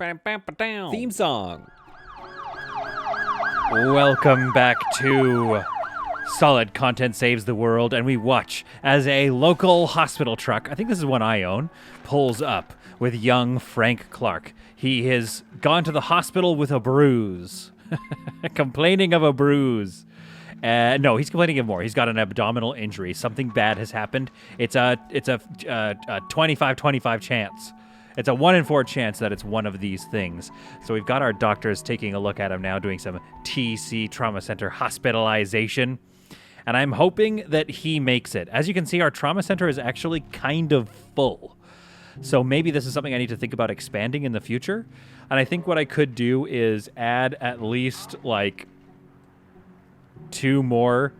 Theme song. Welcome back to Solid Content Saves the World, and we watch as a local hospital truck, I think this is one I own, pulls up with young Frank Clark. He has gone to the hospital with a bruise. Complaining of a bruise. No, he's complaining of more. He's got an abdominal injury. Something bad has happened. It's a 25-25 chance. It's a 1 in 4 chance that it's one of these things. So we've got our doctors taking a look at him now, doing some TC, trauma center hospitalization. And I'm hoping that he makes it. As you can see, our trauma center is actually kind of full. So maybe this is something I need to think about expanding in the future. And I think what I could do is add at least like 2 more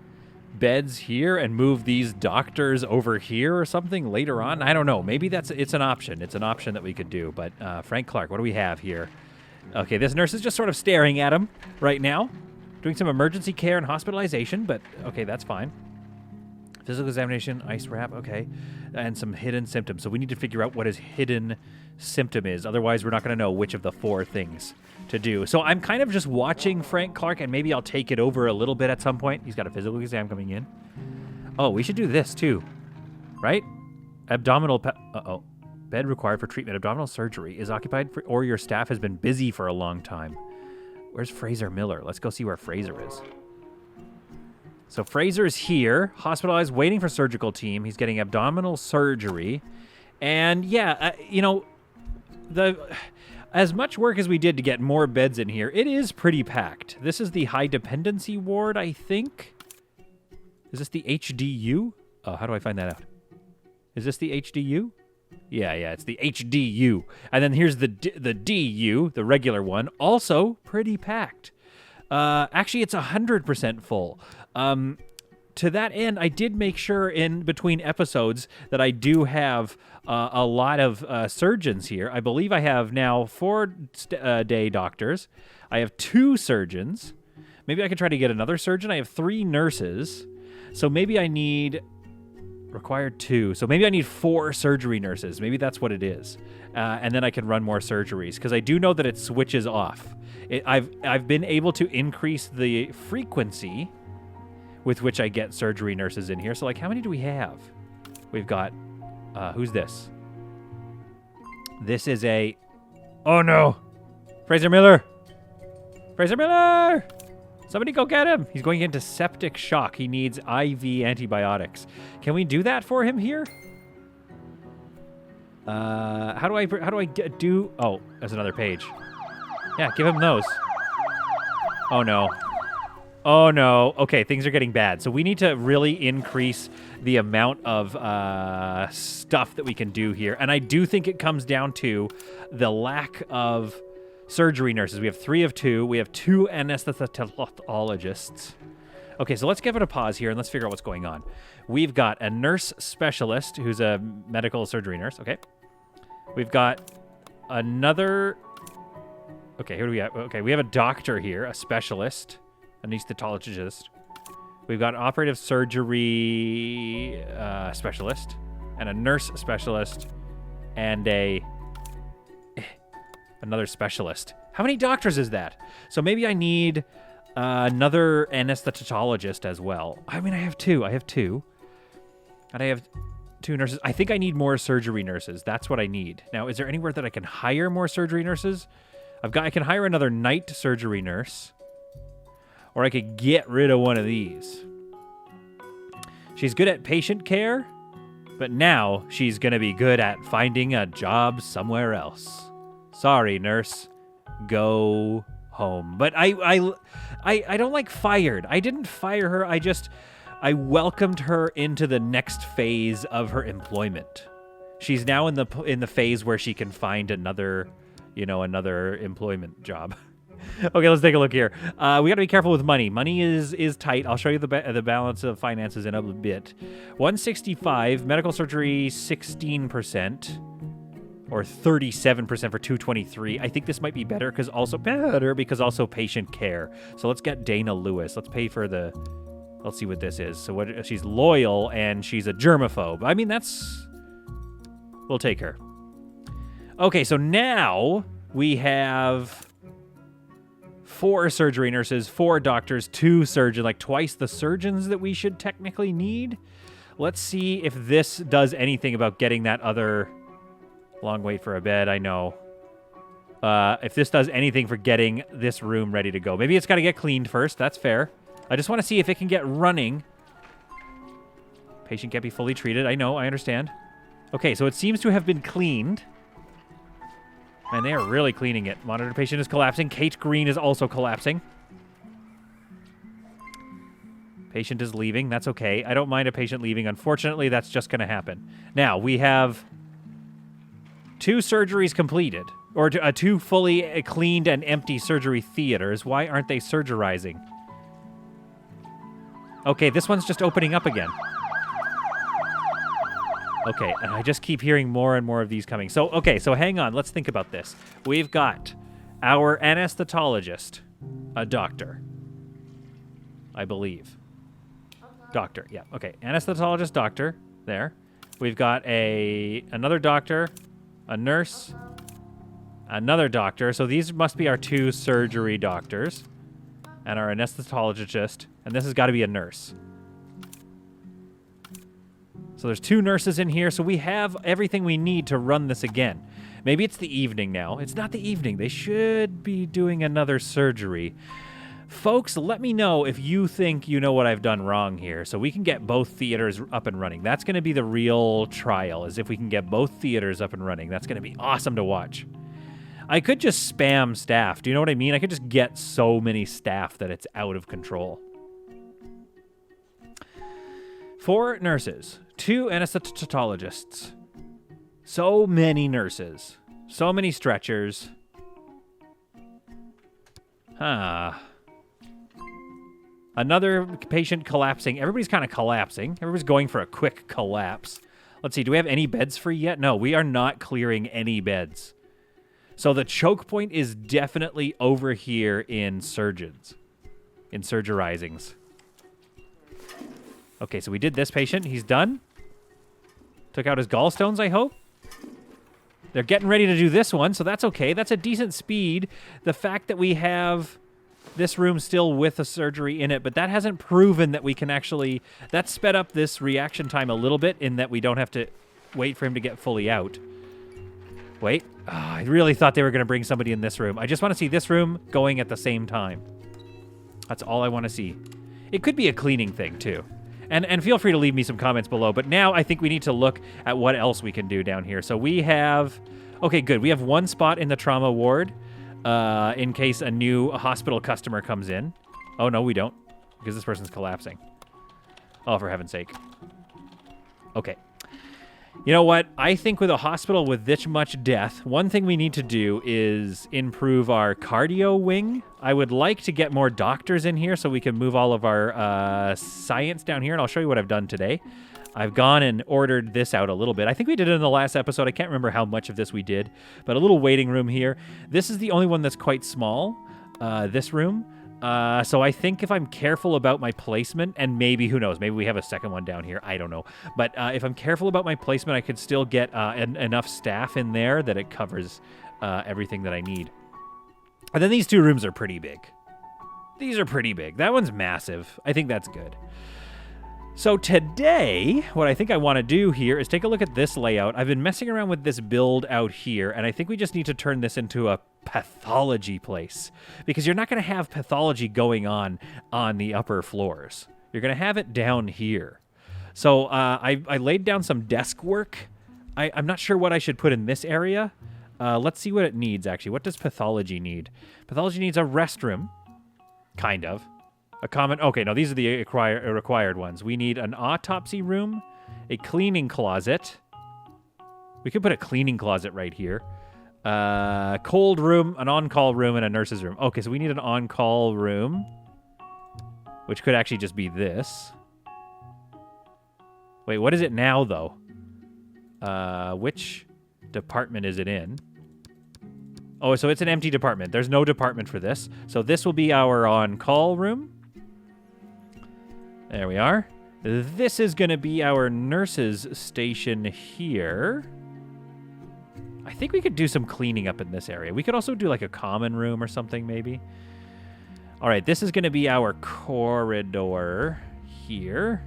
beds here and move these doctors over here or something later on. I don't know. Maybe it's an option. It's an option that we could do. But Frank Clark, what do we have here? Okay, this nurse is just sort of staring at him right now, doing some emergency care and hospitalization, but okay, that's fine. Physical examination, ice wrap, okay, and some hidden symptoms. So we need to figure out what his hidden symptom is. Otherwise, we're not going to know which of the 4 things to do. So I'm kind of just watching Frank Clark, and maybe I'll take it over a little bit at some point. He's got a physical exam coming in. Oh, we should do this too, right? Abdominal, bed required for treatment. Abdominal surgery is occupied or your staff has been busy for a long time. Where's Fraser Miller? Let's go see where Fraser is. So Fraser's here, hospitalized, waiting for surgical team. He's getting abdominal surgery. And yeah, as much work as we did to get more beds in here, it is pretty packed. This is the high dependency ward, I think. Is this the HDU? Oh, how do I find that out? Is this the HDU? Yeah, it's the HDU. And then here's the DU, the regular one, also pretty packed. Actually, it's 100% full. To that end, I did make sure in between episodes that I do have a lot of surgeons here. I believe I have now 4 day doctors. I have 2 surgeons. Maybe I could try to get another surgeon. I have 3 nurses. So maybe I need... Required 2. So maybe I need 4 surgery nurses. Maybe that's what it is. And then I can run more surgeries. Because I do know that it switches off. I've been able to increase the frequency with which I get surgery nurses in here. So, like, how many do we have? We've got... who's this? This is a... Oh, no! Fraser Miller! Fraser Miller! Somebody go get him! He's going into septic shock. He needs IV antibiotics. Can we do that for him here? How do I do... Oh, there's another page. Yeah, give him those. Oh, no. Oh, no. Okay, things are getting bad. So we need to really increase the amount of stuff that we can do here. And I do think it comes down to the lack of surgery nurses. We have 3 of 2. We have 2 anesthesiologists. Okay, so let's give it a pause here and let's figure out what's going on. We've got a nurse specialist who's a medical surgery nurse. Okay. We've got another... Okay, who do we have? Okay, we have a doctor here, a specialist, anesthetologist. We've got an operative surgery specialist, and a nurse specialist, and another specialist. How many doctors is that? So maybe I need another anesthetologist as well. I mean, I have 2. And I have 2 nurses. I think I need more surgery nurses. That's what I need. Now, is there anywhere that I can hire more surgery nurses? I can hire another night surgery nurse, or I could get rid of one of these. She's good at patient care, but now she's going to be good at finding a job somewhere else. Sorry, nurse. Go home. But I don't like fired. I didn't fire her. I welcomed her into the next phase of her employment. She's now in the phase where she can find another employment job. Okay, let's take a look here. We got to be careful with money. Money is tight. I'll show you the balance of finances in a bit. 165, medical surgery 16%, or 37% for 223. I think this might be better because also patient care. So let's get Dana Lewis. Let's pay for the... Let's see what this is. So she's loyal and she's a germaphobe. I mean, we'll take her. Okay, so now We have 4 surgery nurses, 4 doctors, 2 surgeons, like twice the surgeons that we should technically need. Let's see if this does anything about getting that other... Long wait for a bed, I know. If this does anything for getting this room ready to go. Maybe it's got to get cleaned first. That's fair. I just want to see if it can get running. Patient can't be fully treated. I know. I understand. Okay, so it seems to have been cleaned. Man, they are really cleaning it. Monitor patient is collapsing. Kate Green is also collapsing. Patient is leaving. That's okay. I don't mind a patient leaving. Unfortunately, that's just going to happen. Now, we have 2 surgeries completed. Or 2 fully cleaned and empty surgery theaters. Why aren't they surgerizing? Okay, this one's just opening up again. Okay, and I just keep hearing more and more of these coming. So, okay, so hang on. Let's think about this. We've got our anesthetologist, a doctor, I believe. Doctor, yeah. Okay, anesthetologist, doctor, there. We've got another doctor, a nurse, another doctor. So these must be our 2 surgery doctors and our anesthetologist. And this has got to be a nurse. So there's 2 nurses in here. So we have everything we need to run this again. Maybe it's the evening now. It's not the evening. They should be doing another surgery. Folks, let me know if you think you know what I've done wrong here so we can get both theaters up and running. That's going to be the real trial, is if we can get both theaters up and running. That's going to be awesome to watch. I could just spam staff. Do you know what I mean? I could just get so many staff that it's out of control. 4 nurses, 2 anesthetologists. So many nurses. So many stretchers. Another patient collapsing. Everybody's kind of collapsing. Everybody's going for a quick collapse. Let's see, do we have any beds free yet? No, we are not clearing any beds. So the choke point is definitely over here in surgeons. In surgerizings. Okay, so we did this patient. He's done. Took out his gallstones, I hope. They're getting ready to do this one, so that's okay. That's a decent speed. The fact that we have this room still with a surgery in it, but that hasn't proven that we can actually... That sped up this reaction time a little bit in that we don't have to wait for him to get fully out. Wait. Oh, I really thought they were going to bring somebody in this room. I just want to see this room going at the same time. That's all I want to see. It could be a cleaning thing, too. And feel free to leave me some comments below. But now I think we need to look at what else we can do down here. So we have... Okay, good. We have 1 spot in the trauma ward in case a new hospital customer comes in. Oh, no, we don't. Because this person's collapsing. Oh, for heaven's sake. Okay. You know what? I think with a hospital with this much death, one thing we need to do is improve our cardio wing. I would like to get more doctors in here so we can move all of our science down here, and I'll show you what I've done today. I've gone and ordered this out a little bit. I think we did it in the last episode. I can't remember how much of this we did, but a little waiting room here. This is the only one that's quite small, this room. So I think if I'm careful about my placement, and maybe, who knows, maybe we have a second one down here, I don't know. But if I'm careful about my placement, I could still get enough staff in there that it covers everything that I need. And then these 2 rooms are pretty big. These are pretty big. That one's massive. I think that's good. So today, what I think I want to do here is take a look at this layout. I've been messing around with this build out here, and I think we just need to turn this into a pathology place, because you're not going to have pathology going on the upper floors. You're going to have it down here. So I laid down some desk work. I'm not sure what I should put in this area. Let's see what it needs, actually. What does pathology need? Pathology needs a restroom, kind of. A common... Okay, no, these are the required ones. We need an autopsy room, a cleaning closet. We could put a cleaning closet right here. Cold room, an on-call room, and a nurse's room. Okay, so we need an on-call room, which could actually just be this. Wait, what is it now, though? Which department is it in? Oh, so it's an empty department. There's no department for this. So this will be our on-call room. There we are. This is going to be our nurse's station here. I think we could do some cleaning up in this area. We could also do like a common room or something maybe. All right, this is going to be our corridor here.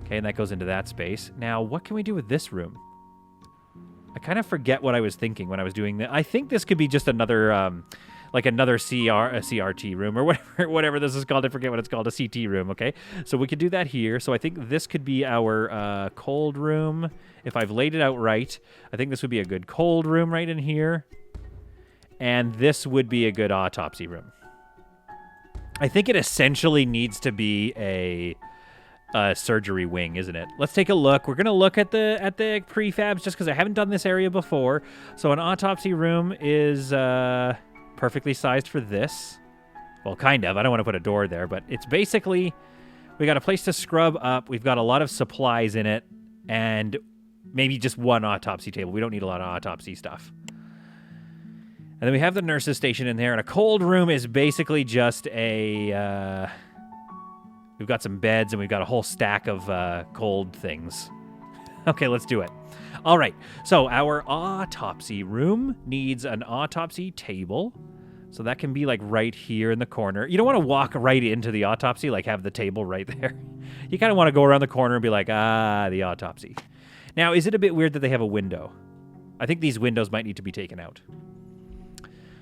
Okay, and that goes into that space. Now, what can we do with this room? I kind of forget what I was thinking when I was doing that. I think this could be just another, like another CRT room or whatever this is called. I forget what it's called, a CT room, okay? So we could do that here. So I think this could be our cold room. If I've laid it out right, I think this would be a good cold room right in here. And this would be a good autopsy room. I think it essentially needs to be a surgery wing, isn't it? Let's take a look. We're gonna look at the prefabs just because I haven't done this area before. So an autopsy room is perfectly sized for this. Well, kind of. I don't want to put a door there, but it's basically we got a place to scrub up. We've got a lot of supplies in it, and maybe just one autopsy table. We don't need a lot of autopsy stuff. And then we have the nurse's station in there, and a cold room is basically just a. We've got some beds, and we've got a whole stack of cold things. Okay, let's do it. All right, so our autopsy room needs an autopsy table. So that can be like right here in the corner. You don't want to walk right into the autopsy, like have the table right there. You kind of want to go around the corner and be like, the autopsy. Now, is it a bit weird that they have a window? I think these windows might need to be taken out.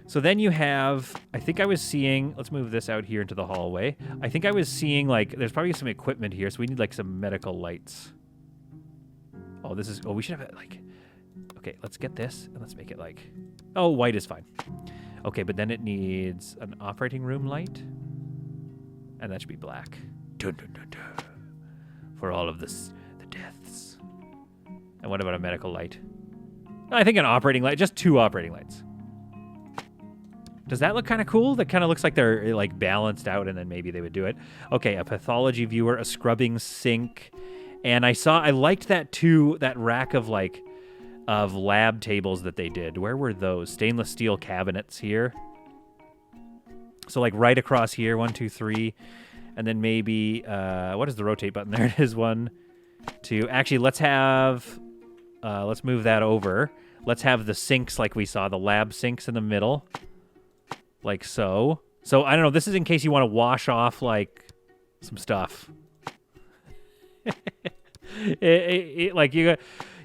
So then you have, I think I was seeing, let's move this out here into the hallway. I think I was seeing like, there's probably some equipment here, so we need like some medical lights. Oh, this is, we should have it like, okay, let's get this and let's make it like, white is fine. Okay, but then it needs an operating room light. And that should be black. Dun, dun, dun, dun. For all of the deaths. And what about a medical light? I think an operating light, just 2 operating lights. Does that look kind of cool? That kind of looks like they're like balanced out, and then maybe they would do it. Okay, a pathology viewer, a scrubbing sink, and I liked that too. That rack of lab tables that they did. Where were those? Stainless steel cabinets here. So like right across here, 1, 2, 3, and then maybe what is the rotate button? There it is. 1, 2. Actually, let's move that over. Let's have the sinks like we saw, the lab sinks in the middle. Like so. So, I don't know. This is in case you want to wash off, like, some stuff. Like, you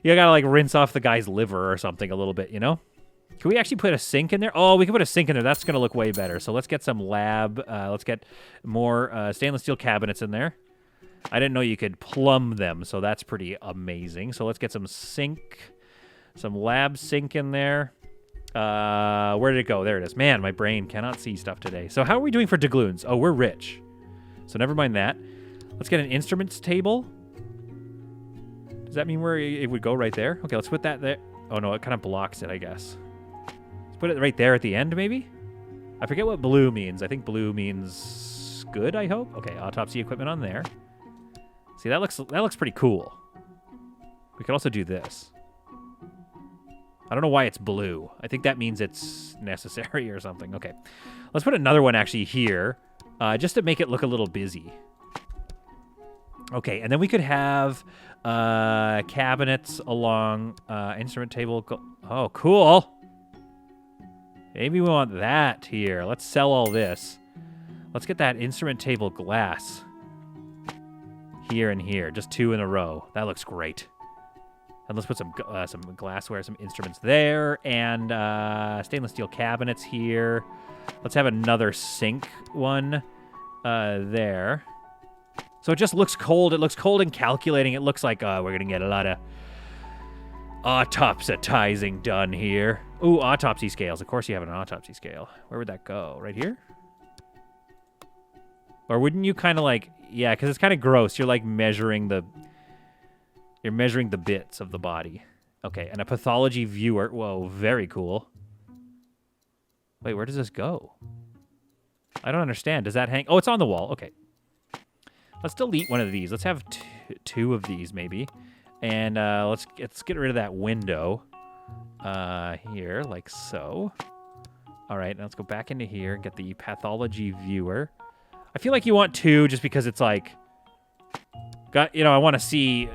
gotta, like, rinse off the guy's liver or something a little bit, you know? Can we actually put a sink in there? Oh, we can put a sink in there. That's going to look way better. So, let's get some lab. Let's get more stainless steel cabinets in there. I didn't know you could plumb them, so that's pretty amazing. So, let's get some sink. Some lab sink in there. Where did it go? There it is. Man, my brain cannot see stuff today. So how are we doing for doubloons? Oh, we're rich. So never mind that. Let's get an instruments table. Does that mean where it would go right there? Okay, let's put that there. Oh, no, it kind of blocks it, I guess. Let's put it right there at the end, maybe? I forget what blue means. I think blue means good, I hope. Okay, autopsy equipment on there. See, that looks pretty cool. We could also do this. I don't know why it's blue. I think that means it's necessary or something. Okay. Let's put another one actually here, just to make it look a little busy. Okay, and then we could have cabinets along instrument table. Oh, cool. Maybe we want that here. Let's sell all this. Let's get that instrument table glass. Here and here. Just 2 in a row. That looks great. And let's put some glassware, some instruments there, and stainless steel cabinets here. Let's have another sink one there. So it just looks cold. It looks cold and calculating. It looks like we're going to get a lot of autopsizing done here. Ooh, autopsy scales. Of course you have an autopsy scale. Where would that go? Right here? Or wouldn't you kind of like... Yeah, because it's kind of gross. You're like measuring the... You're measuring the bits of the body. Okay, and a pathology viewer. Whoa, very cool. Wait, where does this go? I don't understand. Does that hang? Oh, it's on the wall. Okay. Let's delete one of these. Let's have 2 of these, maybe. And let's get rid of that window here, like so. All right, now let's go back into here and get the pathology viewer. I feel like you want 2 just because it's like... I want to see...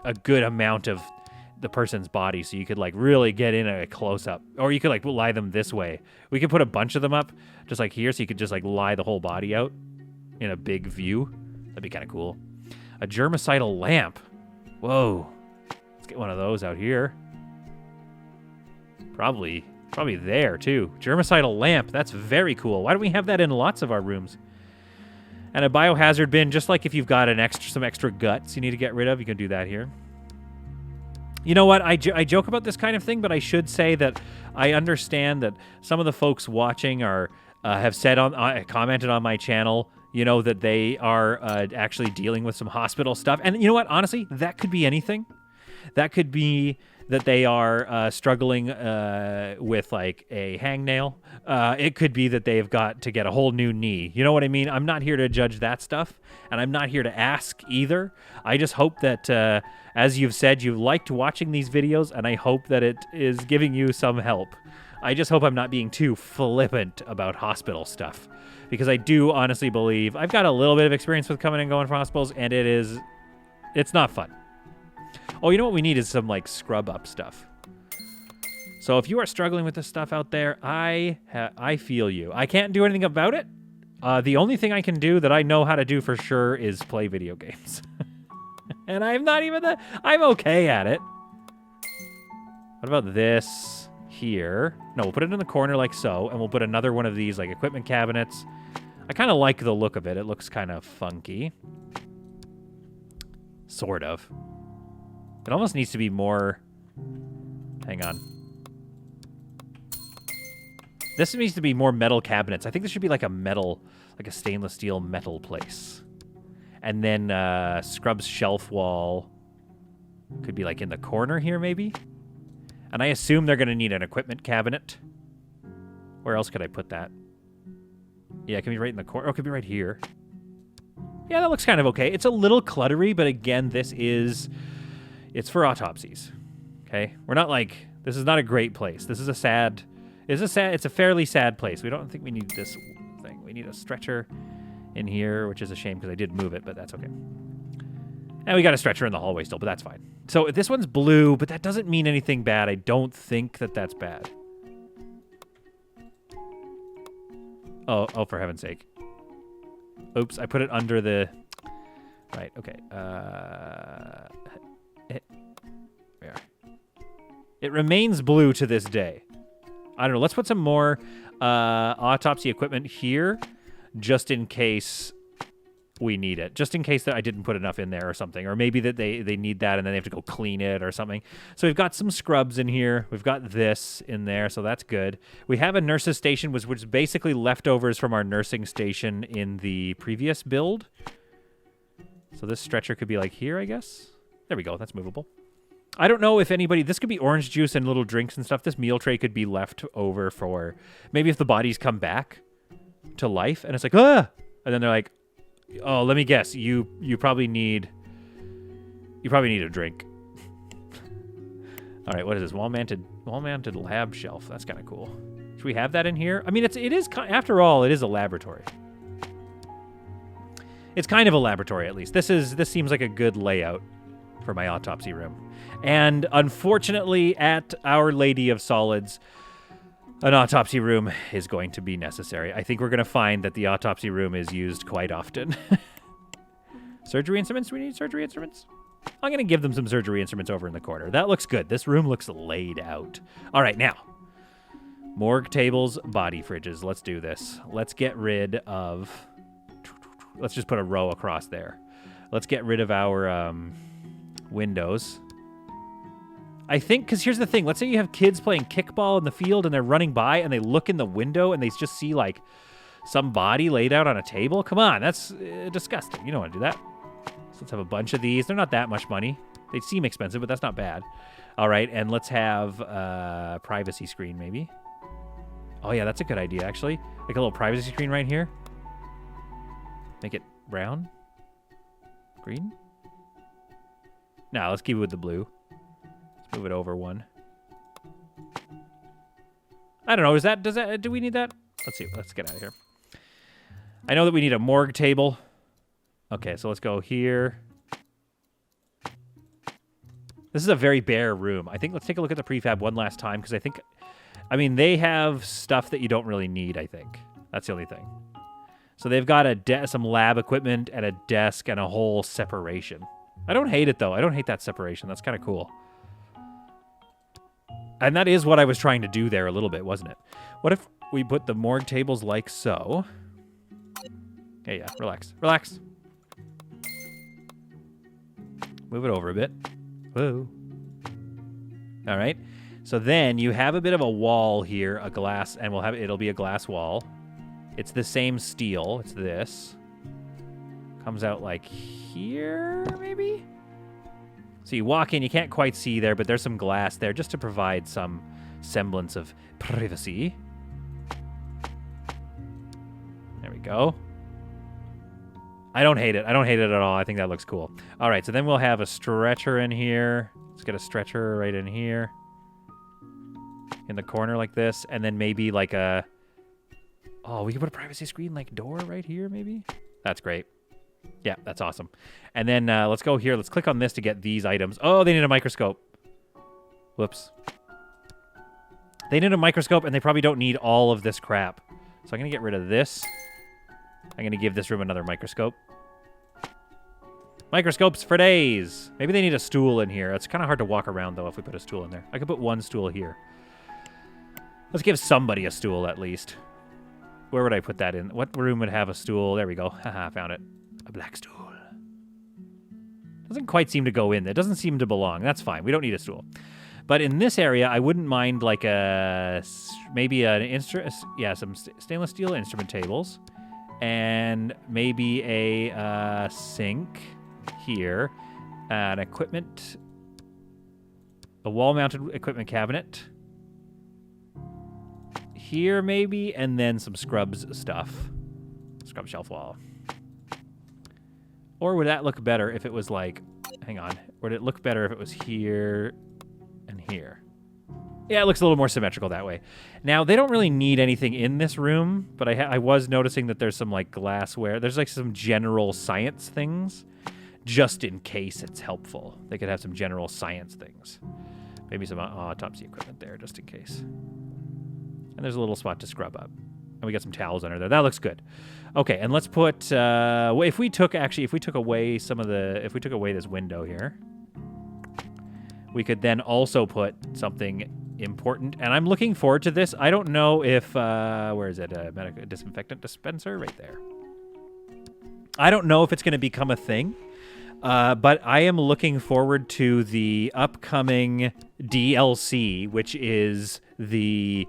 a good amount of the person's body, so you could like really get in a close up, or you could like lie them this way. We could put a bunch of them up just like here, so you could just like lie the whole body out in a big view. That'd be kind of cool. A germicidal lamp. Whoa. Let's get one of those out here. Probably there too. Germicidal lamp. That's very cool. Why don't we have that in lots of our rooms? And a biohazard bin, just like if you've got some extra guts you need to get rid of, you can do that here. You know what? I joke about this kind of thing, but I should say that I understand that some of the folks watching are have said commented on my channel, you know, that they are actually dealing with some hospital stuff. And you know what? Honestly, that could be anything. That could be that they are struggling with like a hangnail. It could be that they've got to get a whole new knee. You know what I mean? I'm not here to judge that stuff, and I'm not here to ask either. I just hope that, as you've said, you liked watching these videos, and I hope that it is giving you some help. I just hope I'm not being too flippant about hospital stuff, because I do honestly believe I've got a little bit of experience with coming and going from hospitals, and it's not fun. Oh, you know what we need is some, like, scrub-up stuff. So if you are struggling with this stuff out there, I feel you. I can't do anything about it. The only thing I can do that I know how to do for sure is play video games. And I'm not even I'm okay at it. What about this here? No, we'll put it in the corner like so, and we'll put another one of these, like, equipment cabinets. I kind of like the look of it. It looks kind of funky. Sort of. It almost needs to be more... Hang on. This needs to be more metal cabinets. I think this should be like a metal, like a stainless steel metal place. And then Scrub's shelf wall could be like in the corner here maybe. And I assume they're going to need an equipment cabinet. Where else could I put that? Yeah, it can be right in the corner. Oh, it could be right here. Yeah, that looks kind of okay. It's a little cluttery, but again, it's for autopsies. Okay? We're not like, this is not a great place. This is it's a fairly sad place. We don't think we need this thing. We need a stretcher in here, which is a shame because I did move it, but that's okay. And we got a stretcher in the hallway still, but that's fine. So this one's blue, but that doesn't mean anything bad. I don't think that that's bad. Oh, for heaven's sake. Oops, I put it under the... Right, okay. There. It remains blue to this day. I don't know. Let's put some more autopsy equipment here just in case we need it. Just in case that I didn't put enough in there or something. Or maybe that they need that and then they have to go clean it or something. So we've got some scrubs in here. We've got this in there, so that's good. We have a nurse's station, which was basically leftovers from our nursing station in the previous build. So this stretcher could be like here, I guess. There we go. That's movable. I don't know if anybody... This could be orange juice and little drinks and stuff. This meal tray could be left over for... Maybe if the bodies come back to life and it's like, ah! And then they're like, oh, let me guess. You probably need... You probably need a drink. All right, what is this? Wall-mounted lab shelf. That's kind of cool. Should we have that in here? I mean, it is... After all, it is a laboratory. It's kind of a laboratory, at least. This seems like a good layout for my autopsy room. And unfortunately, at Our Lady of Solids, an autopsy room is going to be necessary. I think we're going to find that the autopsy room is used quite often. Surgery instruments? Do we need surgery instruments? I'm going to give them some surgery instruments over in the corner. That looks good. This room looks laid out. All right, now. Morgue tables, body fridges. Let's do this. Let's get rid of... Let's just put a row across there. Let's get rid of our windows. I think, because here's the thing. Let's say you have kids playing kickball in the field and they're running by and they look in the window and they just see, like, some body laid out on a table. Come on, that's disgusting. You don't want to do that. So let's have a bunch of these. They're not that much money. They seem expensive, but that's not bad. All right, and let's have a privacy screen, maybe. Oh, yeah, that's a good idea, actually. Like a little privacy screen right here. Make it brown? Green? No, let's keep it with the blue. Let's move it over one. I don't know. Do we need that? Let's see. Let's get out of here. I know that we need a morgue table. Okay, so let's go here. This is a very bare room. I think let's take a look at the prefab one last time because I mean, they have stuff that you don't really need, I think. That's the only thing. So they've got some lab equipment and a desk and a whole separation. I don't hate it, though. I don't hate that separation. That's kind of cool. And that is what I was trying to do there a little bit, wasn't it? What if we put the morgue tables like so? Yeah, relax. Relax. Move it over a bit. Whoa. All right. So then you have a bit of a wall here, a glass, and it'll be a glass wall. It's the same steel. It's this. Comes out like here, maybe? So you walk in, you can't quite see there, but there's some glass there just to provide some semblance of privacy. There we go. I don't hate it. I don't hate it at all. I think that looks cool. All right, so then we'll have a stretcher in here. Let's get a stretcher right in here. In the corner like this, and then maybe like a... Oh, we can put a privacy screen like door right here, maybe? That's great. Yeah, that's awesome. And then let's go here. Let's click on this to get these items. Oh, they need a microscope. Whoops. They need a microscope, and they probably don't need all of this crap. So I'm going to get rid of this. I'm going to give this room another microscope. Microscopes for days. Maybe they need a stool in here. It's kind of hard to walk around, though, if we put a stool in there. I could put one stool here. Let's give somebody a stool, at least. Where would I put that in? What room would have a stool? There we go. Haha, found it. A black stool. Doesn't quite seem to go in. It doesn't seem to belong. That's fine. We don't need a stool. But in this area, I wouldn't mind like maybe some stainless steel instrument tables. And maybe a sink here. An equipment. A wall-mounted equipment cabinet. Here, maybe, and then some scrubs stuff. Scrub shelf wall. Or would that look better if it was like... Hang on. Would it look better if it was here and here? Yeah, it looks a little more symmetrical that way. Now, they don't really need anything in this room, but I was noticing that there's some, like, glassware. There's, like, some general science things, just in case it's helpful. They could have some general science things. Maybe some autopsy equipment there, just in case. And there's a little spot to scrub up. And we got some towels under there. That looks good. Okay, and let's put... if we took away this window here, we could then also put something important. And I'm looking forward to this. I don't know if... where is it? A disinfectant dispenser? Right there. I don't know if it's going to become a thing. But I am looking forward to the upcoming DLC, which is the...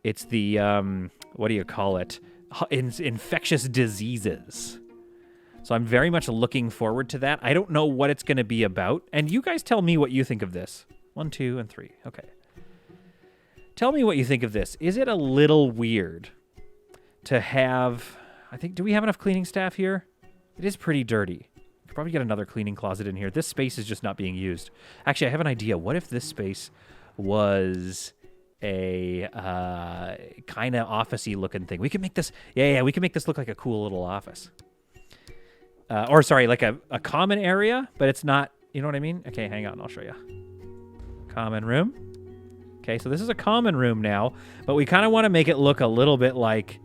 it's the, what do you call it? Infectious diseases. So I'm very much looking forward to that. I don't know what it's going to be about. And you guys tell me what you think of this. 1, 2, and 3. Okay. Tell me what you think of this. Is it a little weird to have... do we have enough cleaning staff here? It is pretty dirty. Could probably get another cleaning closet in here. This space is just not being used. Actually, I have an idea. What if this space was... a kind of office-y looking thing? We can make this... Yeah, we can make this look like a cool little office. Or, sorry, like a common area, but it's not... You know what I mean? Okay, hang on. I'll show you. Common room. Okay, so this is a common room now, but we kind of want to make it look a little bit like,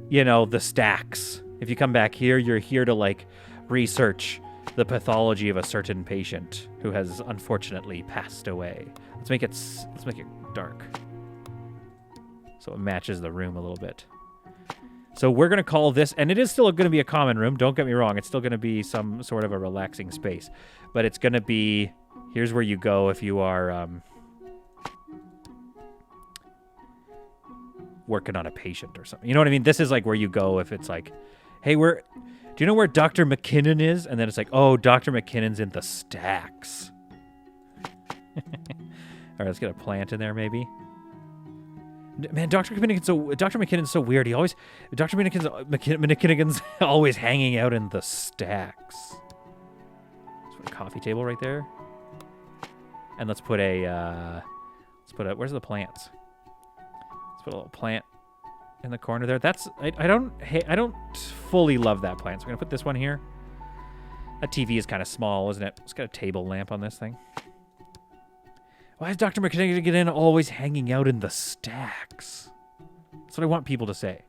you know, the stacks. If you come back here, you're here to, like, research the pathology of a certain patient who has unfortunately passed away. Let's make it dark so it matches the room a little bit. So we're going to call this, and it is still going to be a common room. Don't get me wrong. It's still going to be some sort of a relaxing space, but it's going to be, here's where you go if you are working on a patient or something. You know what I mean? This is like where you go if it's like, hey, do you know where Dr. McKinnon is? And then it's like, oh, Dr. McKinnon's in the stacks. All right, let's get a plant in there, maybe. Man, Dr. McKinnon's so weird. Dr. McKinnon's always hanging out in the stacks. Let's put a coffee table right there. And let's put where's the plants? Let's put a little plant in the corner there. I don't fully love that plant. So we're gonna put this one here. That TV is kind of small, isn't it? It's got a table lamp on this thing. Why is Dr. McGinnis always hanging out in the stacks? That's what I want people to say.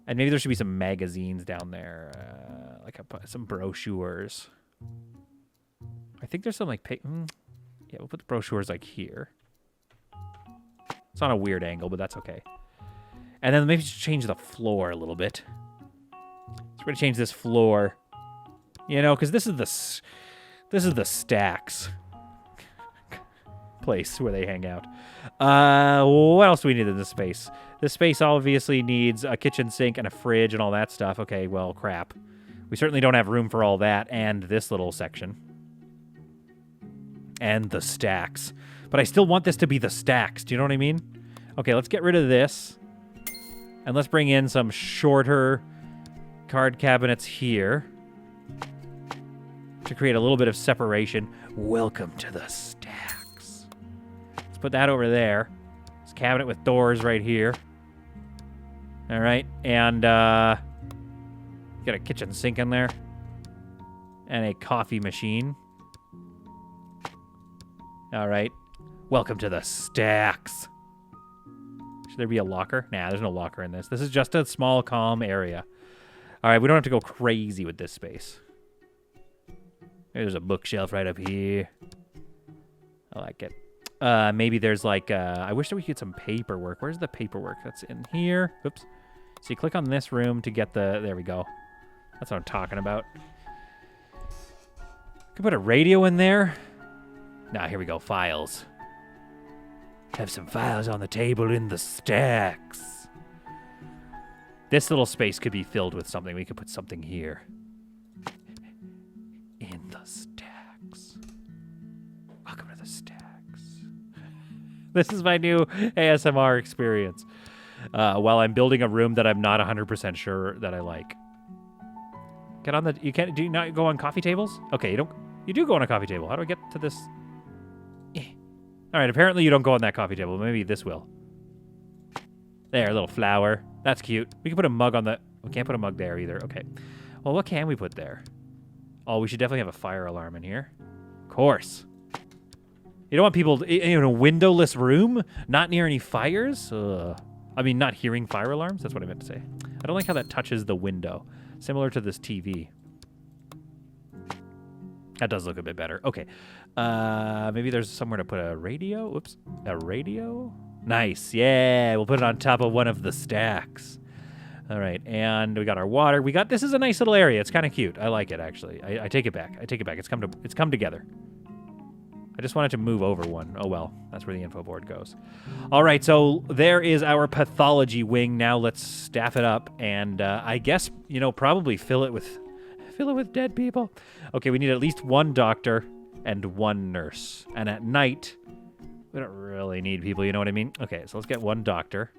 And maybe there should be some magazines down there, like some brochures. I think there's some like yeah, we'll put the brochures like here. It's on a weird angle, but that's okay. And then maybe just change the floor a little bit. So we're gonna change this floor, you know, because this is the stacks place where they hang out. What else do we need in this space? This space obviously needs a kitchen sink and a fridge and all that stuff. Okay, well, crap. We certainly don't have room for all that and this little section. And the stacks. But I still want this to be the stacks. Do you know what I mean? Okay, let's get rid of this. And let's bring in some shorter card cabinets here to create a little bit of separation. Welcome to the stacks. Let's put that over there. This cabinet with doors right here. All right, and got a kitchen sink in there. And a coffee machine. All right. Welcome to the stacks. Should there be a locker? Nah, there's no locker in this. This is just a small, calm area. All right, we don't have to go crazy with this space. There's a bookshelf right up here. I like it. Maybe there's like, I wish that we could get some paperwork. Where's the paperwork? That's in here. Oops. So you click on this room to get the, there we go. That's what I'm talking about. Could put a radio in there. Nah, here we go. Files. Have some files on the table in the stacks. This little space could be filled with something. We could put something here. In the stacks. Welcome to the stacks. This is my new ASMR experience. While I'm building a room that I'm not 100% sure that I like. Get on the... You can't... Do you not go on coffee tables? Okay, you don't... You do go on a coffee table. How do I get to this... All right, apparently you don't go on that coffee table. Maybe this will. There, a little flower. That's cute. We can put a mug on the... We can't put a mug there either. Okay. Well, what can we put there? Oh, we should definitely have a fire alarm in here. Of course. You don't want people in a windowless room? Not near any fires? I mean, not hearing fire alarms? That's what I meant to say. I don't like how that touches the window. Similar to this TV. That does look a bit better. Okay. Maybe there's somewhere to put a radio. Oops. A radio? Nice. Yeah. We'll put it on top of one of the stacks. All right. And we got our water. We got... This is a nice little area. It's kind of cute. I like it, actually. I take it back. I take it back. It's come together. I just wanted to move over one. Oh, well. That's where the info board goes. All right. So there is our pathology wing. Now let's staff it up. And I guess, you know, probably fill it with dead people. Okay, we need at least one doctor and one nurse. And at night, we don't really need people, you know what I mean? Okay, so let's get one doctor.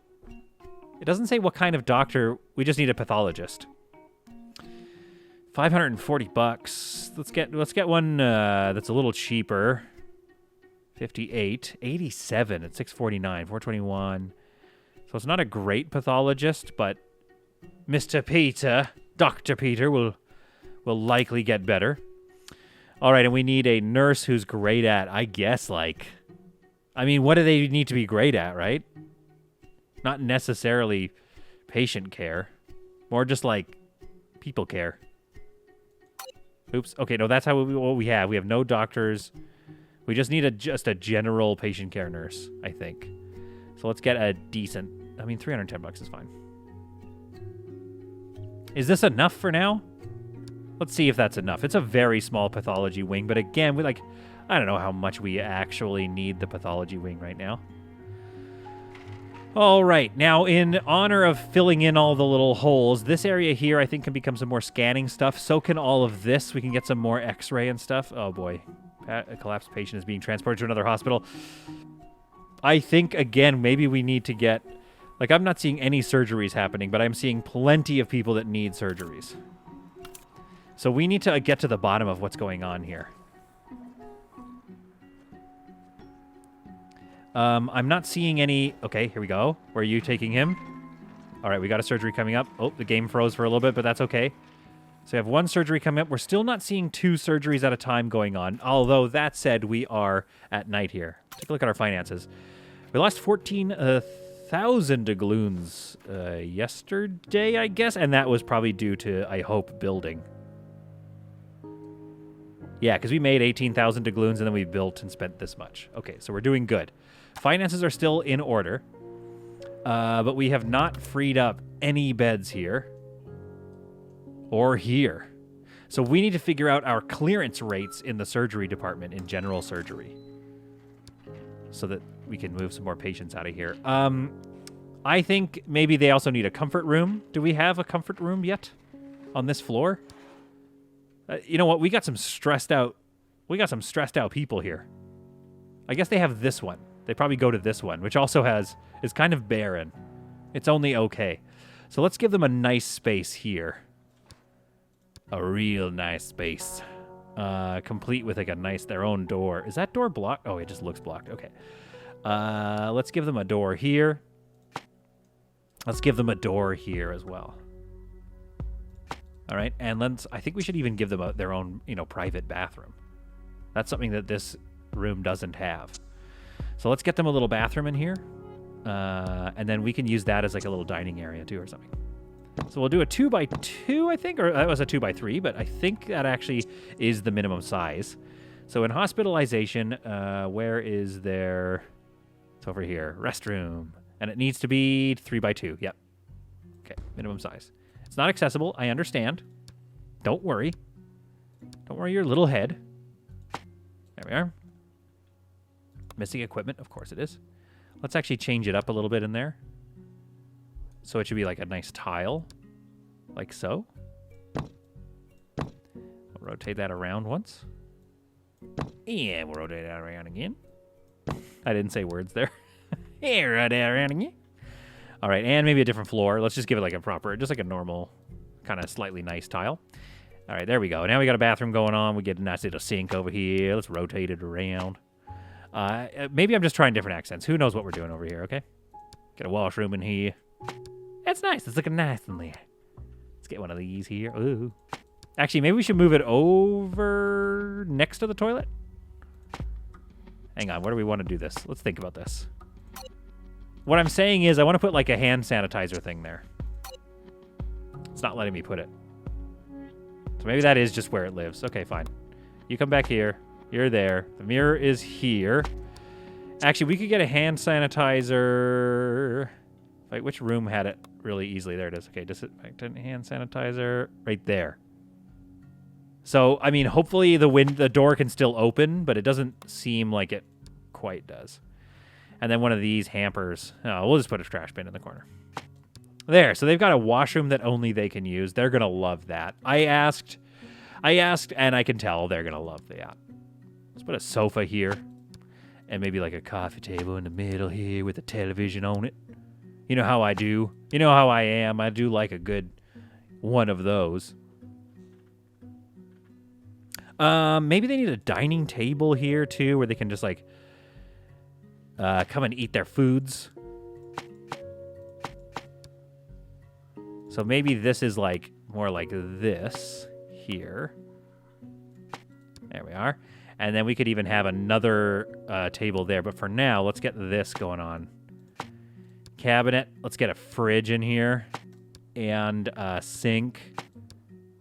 It doesn't say what kind of doctor. We just need a pathologist. $540. Let's get one that's a little cheaper. 58, 87 at 649, 421. So it's not a great pathologist, but Mr. Peter, Dr. Peter will likely get better. All right, and we need a nurse who's great at, I guess, like... I mean, what do they need to be great at, right? Not necessarily patient care. More just, like, people care. Oops. Okay, no, that's what we have. We have no doctors. We just need just a general patient care nurse, I think. So let's get a decent... I mean, $310 is fine. Is this enough for now? Let's see if that's enough. It's a very small pathology wing, but again, I don't know how much we actually need the pathology wing right now. All right, now in honor of filling in all the little holes, this area here I think can become some more scanning stuff. So can all of this. We can get some more x-ray and stuff. Oh boy, a collapsed patient is being transported to another hospital. I think, again, maybe we need to get... Like, I'm not seeing any surgeries happening, but I'm seeing plenty of people that need surgeries. So we need to get to the bottom of what's going on here. I'm not seeing any... Okay, here we go. Where are you taking him? All right, we got a surgery coming up. Oh, the game froze for a little bit, but that's okay. So we have one surgery coming up. We're still not seeing 2 surgeries at a time going on. Although, that said, we are at night here. Take a look at our finances. We lost 14,000 doubloons yesterday, I guess. And that was probably due to, I hope, building. Yeah, because we made 18,000 doubloons and then we built and spent this much. Okay, so we're doing good. Finances are still in order. But we have not freed up any beds here. Or here. So we need to figure out our clearance rates in the surgery department in general surgery. So that we can move some more patients out of here. I think maybe they also need a comfort room. Do we have a comfort room yet on this floor? You know what? We got some stressed out people here. I guess they have this one. They probably go to this one, which also is kind of barren. It's only okay. So let's give them a nice space here. A real nice space. Complete with like a nice, their own door. Is that door blocked? Oh, it just looks blocked. Okay. Let's give them a door here. Let's give them a door here as well. All right. And I think we should even give them their own, private bathroom. That's something that this room doesn't have. So let's get them a little bathroom in here. And then we can use that as like a little dining area too or something. So we'll do a 2x2, I think, or that was a 2x3, but I think that actually is the minimum size. So in hospitalization, where is there? It's over here, restroom, and it needs to be 3x2. Yep. Okay, minimum size. It's not accessible. I understand. Don't worry. Don't worry your little head. There we are. Missing equipment, of course it is. Let's actually change it up a little bit in there. So it should be like a nice tile, like so. We'll rotate that around once. And we'll rotate that around again. I didn't say words there. Yeah, rotate that around again. All right, and maybe a different floor. Let's just give it like just like a normal, kind of slightly nice tile. All right, there we go. Now we got a bathroom going on. We get a nice little sink over here. Let's rotate it around. Maybe I'm just trying different accents. Who knows what we're doing over here, okay? Get a washroom in here. That's nice. It's looking nice in there. Let's get one of these here. Ooh. Actually, maybe we should move it over next to the toilet. Hang on. Where do we want to do this? Let's think about this. What I'm saying is I want to put like a hand sanitizer thing there. It's not letting me put it. So maybe that is just where it lives. Okay, fine. You come back here. You're there. The mirror is here. Actually, we could get a hand sanitizer. Wait, which room had it really easily? There it is. Okay, disinfectant hand sanitizer right there. So, I mean, hopefully the door can still open, but it doesn't seem like it quite does. And then one of these hampers. Oh, we'll just put a trash bin in the corner. There. So they've got a washroom that only they can use. They're going to love that. I asked, and I can tell they're going to love that. Let's put a sofa here. And maybe like a coffee table in the middle here with a television on it. You know how I do. You know how I am. I do like a good one of those. Maybe they need a dining table here too, where they can just like come and eat their foods. So maybe this is like more like this here. There we are. And then we could even have another table there. But for now, let's get this going on. Cabinet. Let's get a fridge in here. And a sink.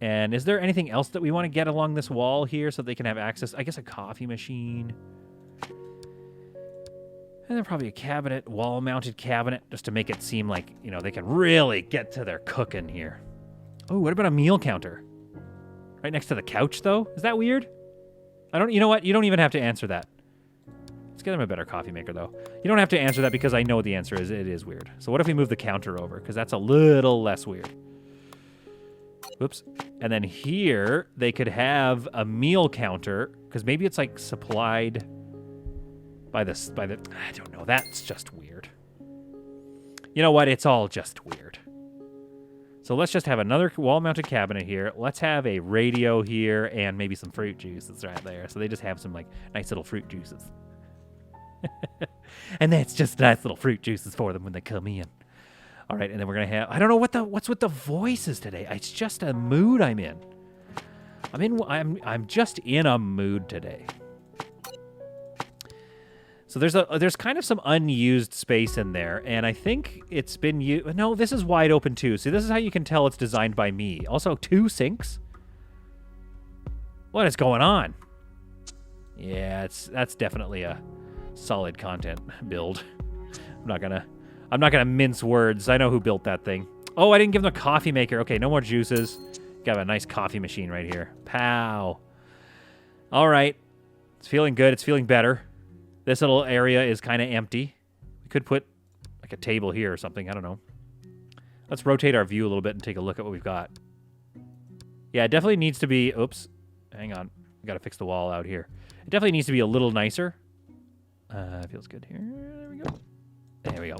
And is there anything else that we want to get along this wall here so they can have access? I guess a coffee machine. And then probably a cabinet, wall-mounted cabinet, just to make it seem like, you know, they can really get to their cooking here. Oh, what about a meal counter? Right next to the couch, though? Is that weird? You know what? You don't even have to answer that. Let's get them a better coffee maker, though. You don't have to answer that because I know what the answer is. It is weird. So what if we move the counter over? Because that's a little less weird. Whoops. And then here, they could have a meal counter, because maybe it's like supplied by the, I don't know. That's just weird. You know what? It's all just weird. So let's just have another wall-mounted cabinet here. Let's have a radio here and maybe some fruit juices right there. So they just have some like nice little fruit juices. And that's just nice little fruit juices for them when they come in. All right, and then we're going to have... I don't know what's with the voices today. It's just a mood I'm in. I'm just in a mood today. So there's kind of some unused space in there, and I think it's been used. No, this is wide open too. See, this is how you can tell it's designed by me. Also, 2 sinks. What is going on? Yeah, that's definitely a solid content build. I'm not gonna mince words. I know who built that thing. Oh, I didn't give them a coffee maker. Okay, no more juices. Got a nice coffee machine right here. Pow. All right, it's feeling good. It's feeling better. This little area is kind of empty. We could put like a table here or something. I don't know. Let's rotate our view a little bit and take a look at what we've got. Yeah, it definitely needs to be... Oops. Hang on. We got to fix the wall out here. It definitely needs to be a little nicer. Feels good here. There we go. There we go.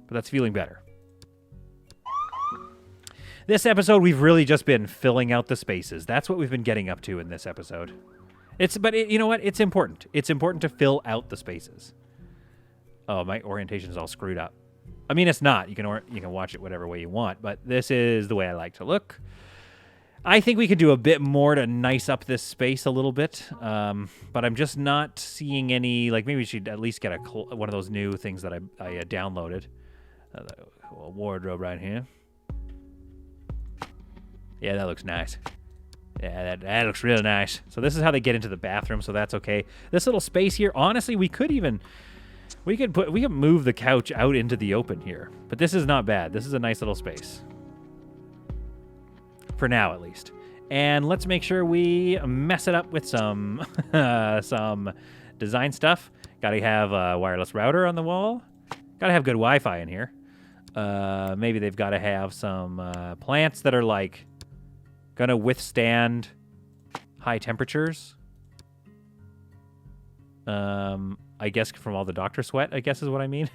But that's feeling better. This episode, we've really just been filling out the spaces. That's what we've been getting up to in this episode. You know what? It's important. It's important to fill out the spaces. Oh, my orientation is all screwed up. I mean, it's not. You can watch it whatever way you want, but this is the way I like to look. I think we could do a bit more to nice up this space a little bit, but I'm just not seeing any. Like, maybe we should at least get one of those new things that I downloaded. A wardrobe right here. Yeah, that looks nice. Yeah, that looks really nice. So this is how they get into the bathroom, so that's okay. This little space here, honestly, we could move the couch out into the open here. But this is not bad. This is a nice little space. For now, at least. And let's make sure we mess it up with some some design stuff. Gotta have a wireless router on the wall. Gotta have good Wi-Fi in here. Maybe they've gotta have some plants that are like gonna withstand high temperatures. I guess from all the doctor sweat, I guess is what I mean.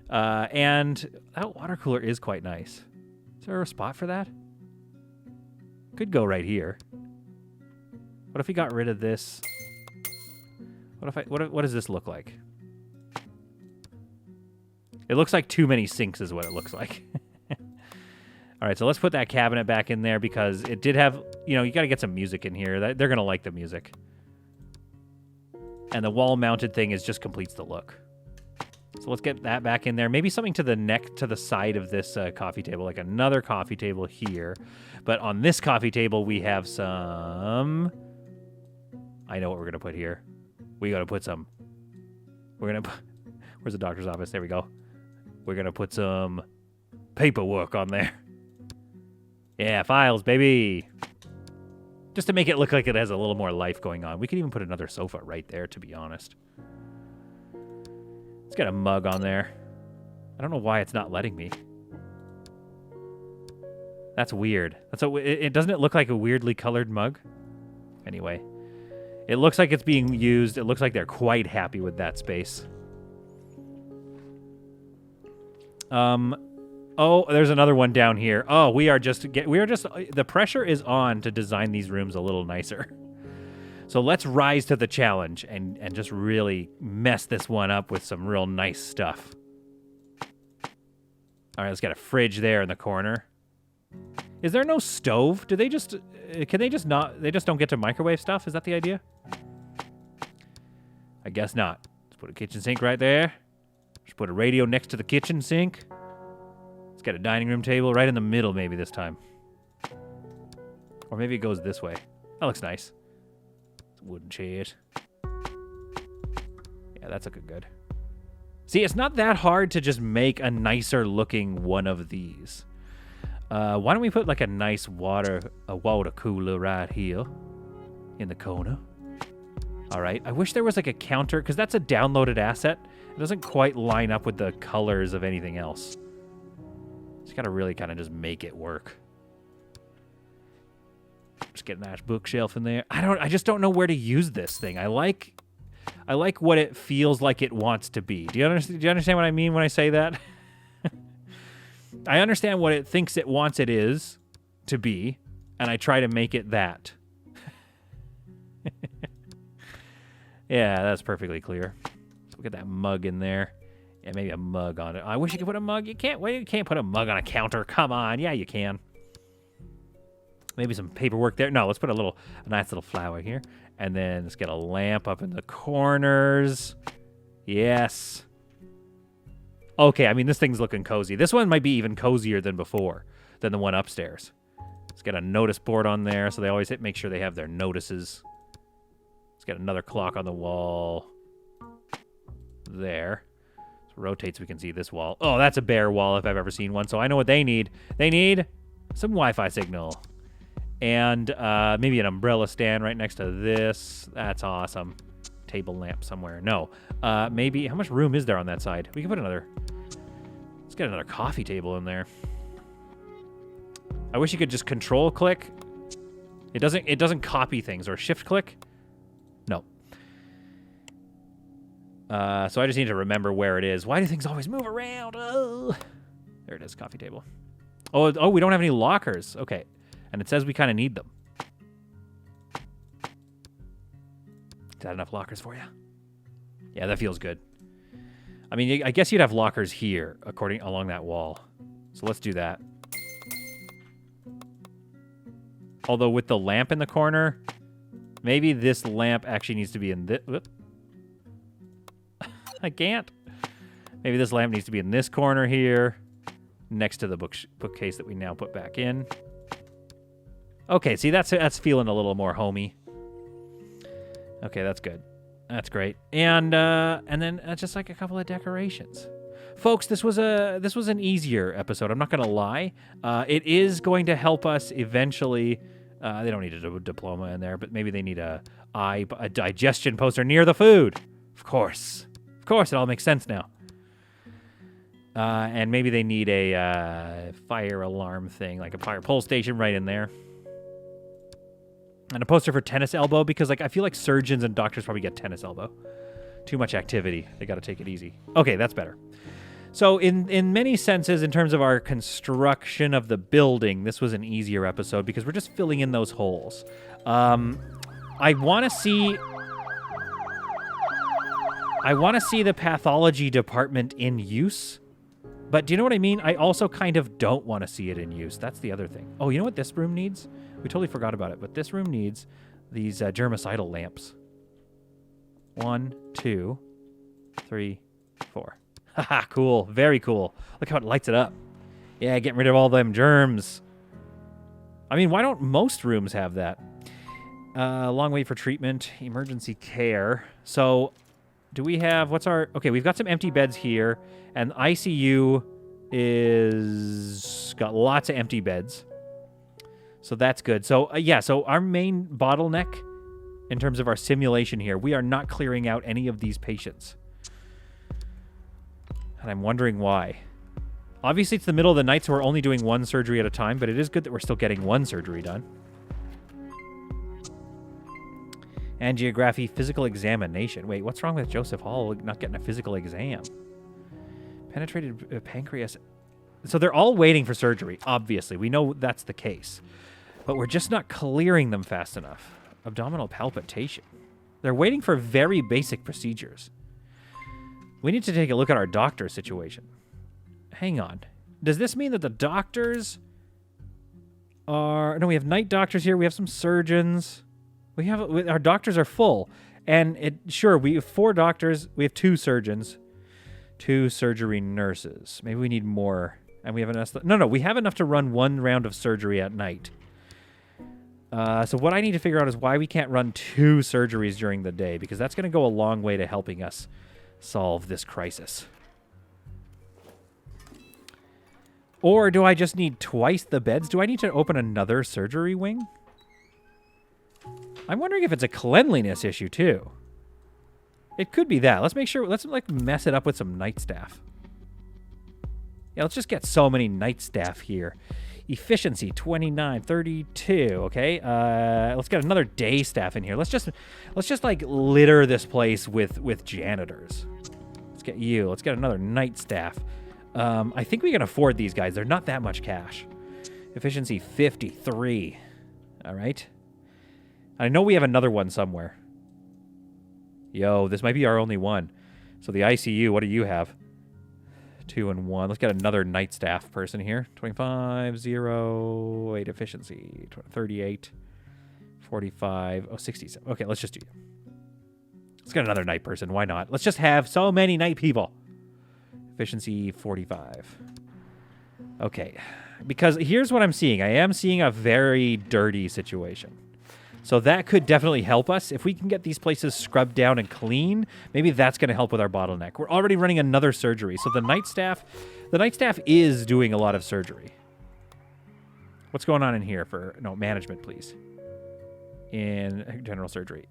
And that water cooler is quite nice. Is there a spot for that? Could go right here. What if we got rid of this? What does this look like? It looks like too many sinks is what it looks like. All right, so let's put that cabinet back in there because it did have, you got to get some music in here. They're going to like the music. And the wall-mounted thing just completes the look. So let's get that back in there. Maybe something to the side of this coffee table, like another coffee table here. But on this coffee table, we have some... I know what we're going to put here. We got to put some... Where's the doctor's office? There we go. We're going to put some paperwork on there. Yeah, files, baby. Just to make it look like it has a little more life going on. We could even put another sofa right there, to be honest. It's got a mug on there. I don't know why it's not letting me. That's weird. Doesn't it look like a weirdly colored mug? Anyway, it looks like it's being used. It looks like they're quite happy with that space. Oh, there's another one down here. Oh, the pressure is on to design these rooms a little nicer. So let's rise to the challenge and just really mess this one up with some real nice stuff. All right, let's get a fridge there in the corner. Is there no stove? They just don't get to microwave stuff? Is that the idea? I guess not. Let's put a kitchen sink right there. Just put a radio next to the kitchen sink. Let's get a dining room table right in the middle maybe this time. Or maybe it goes this way. That looks nice. It's a wooden chair. Yeah, that's looking good. See, it's not that hard to just make a nicer looking one of these. Why don't we put like a nice water cooler right here in the corner? All right. I wish there was like a counter because that's a downloaded asset. It doesn't quite line up with the colors of anything else. Just got to really kind of just make it work. Just get a nice bookshelf in there. I just don't know where to use this thing. I like what it feels like it wants to be. Do you understand what I mean when I say that? I understand what it thinks it wants it is to be, and I try to make it that. Yeah, that's perfectly clear. So we'll get that mug in there. Yeah, maybe a mug on it. I wish you could put a mug. You can't put a mug on a counter. Come on. Yeah, you can. Maybe some paperwork there. No, let's put a nice little flower here. And then let's get a lamp up in the corners. Yes. Okay, I mean, this thing's looking cozy. This one might be even cozier than before, than the one upstairs. Let's get a notice board on there so they always make sure they have their notices. Let's get another clock on the wall. There. So it rotates, we can see this wall. Oh, that's a bare wall if I've ever seen one. So I know what they need. They need some Wi-Fi signal. And maybe an umbrella stand right next to this. That's awesome. Table lamp somewhere. No. Maybe, how much room is there on that side? We can put another, let's get another coffee table in there. I wish you could just control click. It doesn't copy things, or shift click. No. So I just need to remember where it is. Why do things always move around? Oh. There it is, coffee table. Oh, we don't have any lockers. Okay. And it says we kind of need them. Is that enough lockers for you? Yeah, that feels good. I mean, I guess you'd have lockers here, along that wall. So let's do that. Although with the lamp in the corner, maybe this lamp actually needs to be in this. I can't. Maybe this lamp needs to be in this corner here, next to the bookcase that we now put back in. Okay, see, that's feeling a little more homey. Okay, that's good. That's great. And then just like a couple of decorations. Folks, this was an easier episode. I'm not going to lie. It is going to help us eventually. They don't need a diploma in there, but maybe they need a digestion poster near the food. Of course, it all makes sense now. And maybe they need a fire alarm thing, like a fire pole station right in there. And a poster for tennis elbow, because I feel like surgeons and doctors probably get tennis elbow. Too much activity. They got to take it easy. Okay, that's better. So in many senses, in terms of our construction of the building, this was an easier episode because we're just filling in those holes. I want to see the pathology department in use. But do you know what I mean? I also kind of don't want to see it in use. That's the other thing. Oh, you know what this room needs? We totally forgot about it, but this room needs these germicidal lamps. 1, 2, 3, 4. Haha, cool. Very cool. Look how it lights it up. Yeah, getting rid of all them germs. I mean, why don't most rooms have that? Long wait for treatment, emergency care. So, do we have, okay, we've got some empty beds here, and ICU is got lots of empty beds. So that's good. So, yeah, so our main bottleneck in terms of our simulation here, we are not clearing out any of these patients. And I'm wondering why. Obviously, it's the middle of the night, so we're only doing one surgery at a time, but it is good that we're still getting one surgery done. Angiography, physical examination. Wait, what's wrong with Joseph Hall not getting a physical exam? Penetrated pancreas. So they're all waiting for surgery, obviously. We know that's the case. But we're just not clearing them fast enough. Abdominal palpitation. They're waiting for very basic procedures. We need to take a look at our doctor situation. Hang on. Does this mean that the doctors are... No, we have night doctors here. We have some surgeons. Our doctors are full. And we have 4 doctors. We have 2 surgeons. 2 surgery nurses. Maybe we need more. And we have enough... No, we have enough to run 1 round of surgery at night. So what I need to figure out is why we can't run 2 surgeries during the day, because that's going to go a long way to helping us solve this crisis. Or do I just need twice the beds? Do I need to open another surgery wing? I'm wondering if it's a cleanliness issue too. It could be that. Let's make sure, let's mess it up with some night staff. Yeah, let's just get so many night staff here. Efficiency 29, 32. Okay, let's get another day staff in here. Let's just litter this place with janitors. Let's get you. Let's get another night staff. I think we can afford these guys. They're not that much cash. Efficiency 53. All right. I know we have another one somewhere. Yo, this might be our only one. So the ICU, what do you have? 2 and 1. Let's get another night staff person here. 25, 0, 8 efficiency, 38, 45, 67. Okay, let's just do you. Let's get another night person. Why not? Let's just have so many night people. Efficiency 45. Okay. Because here's what I'm seeing. I am seeing a very dirty situation. So that could definitely help us. If we can get these places scrubbed down and clean, maybe that's going to help with our bottleneck. We're already running another surgery. So the night staff is doing a lot of surgery. What's going on in here for, no, management, please. In general surgery.